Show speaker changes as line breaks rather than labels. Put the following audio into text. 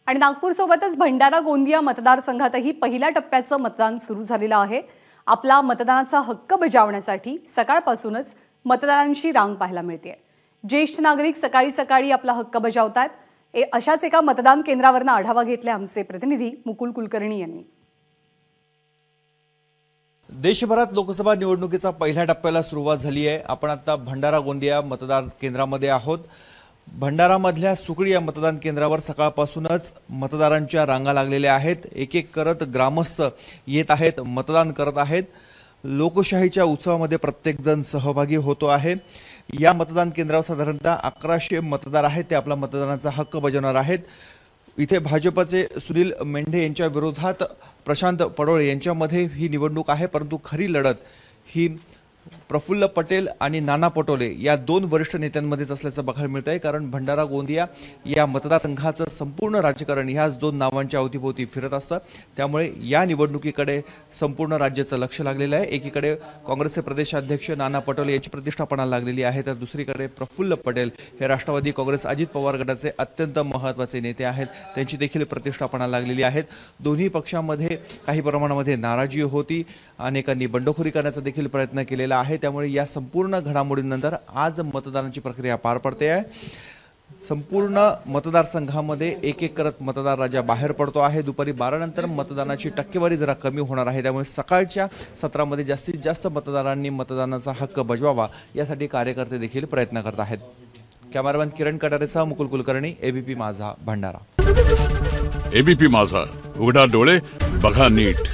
आणि नागपूरसोबतच भंडारा गोंदिया मतदारसंघातही पहिल्या टप्प्याचं मतदान सुरू झालेलं आहे। आपला मतदानाचा हक्क बजावण्यासाठी सकाळपासूनच मतदारांची रांग पाहायला मिळते। ज्येष्ठ नागरिक सकाळी सकाळी आपला हक्क बजावतात। अशाच एका मतदान केंद्रावरून आढावा घेतला आमचे प्रतिनिधी मुकुल कुलकर्णी यांनी।
देशभरात लोकसभा निवडणुकीचा पहिल्या टप्प्याला सुरुवात झाली आहे। आपण आता भंडारा गोंदिया मतदान केंद्रामध्ये आहोत। भंडारामधल्या सुकळी या मतदान केंद्रावर सकाळपासूनच मतदारांच्या रांगा लागलेल्या आहेत। एक एक करत ग्रामस्थ येत आहेत, मतदान करत आहेत। लोकशाहीच्या उत्सवामध्ये प्रत्येक जण सहभागी होतो आहे। या मतदान केंद्रावर साधारणतः 1100 मतदार आहेत, ते आपला मतदानाचा हक्क बजावणार आहेत। इथे भाजपचे सुनील मेंढे यांच्या विरोधात प्रशांत पडोळे यांच्यामध्ये ही निवडणूक आहे, परंतु खरी लढत ही प्रफुल्ल पटेल आणि नाना पटोले या दोन वरिष्ठ नेत्यांमध्येच असल्याचं बघायला मिळत आहे। कारण भंडारा गोंदिया या मतदारसंघाचं संपूर्ण राजकारण ह्याच दोन नावांच्या अवतीभोवती फिरत असतं। त्यामुळे या निवडणुकीकडे संपूर्ण राज्याचं लक्ष लागलेलं आहे। एकीकडे काँग्रेसचे प्रदेशाध्यक्ष नाना पटोले यांची प्रतिष्ठापना लागलेली आहे, तर दुसरीकडे प्रफुल्ल पटेल हे राष्ट्रवादी काँग्रेस अजित पवार गटाचे अत्यंत महत्त्वाचे नेते आहेत, त्यांची देखील प्रतिष्ठापना लागलेली आहे। दोन्ही पक्षांमध्ये काही प्रमाणामध्ये नाराजी होती, अनेकांनी बंडखोरी करण्याचा देखील प्रयत्न केलेला आहे। त्यामुळे या संपूर्ण घडामोडींनंतर आज मतदानाची प्रक्रिया पार पडते आहे। संपूर्ण मतदारसंघामध्ये एक एक करत मतदार राजा बाहेर पडतो आहे। दुपारी 12 नंतर मतदानाची टक्केवारी जरा कमी होणार आहे, त्यामुळे सकाळच्या सत्रामध्ये जास्तीत जास्त मतदारांनी मतदानाचा हक्क बजावावा यासाठी कार्यकर्ते देखील प्रयत्न करत आहेत। कॅमेरामॅन किरण कटारेसह मुकुल कुलकर्णी, एबीपी माझा, भंडारा।
एबीपी माझा, उघडा डोळे बघा नीट।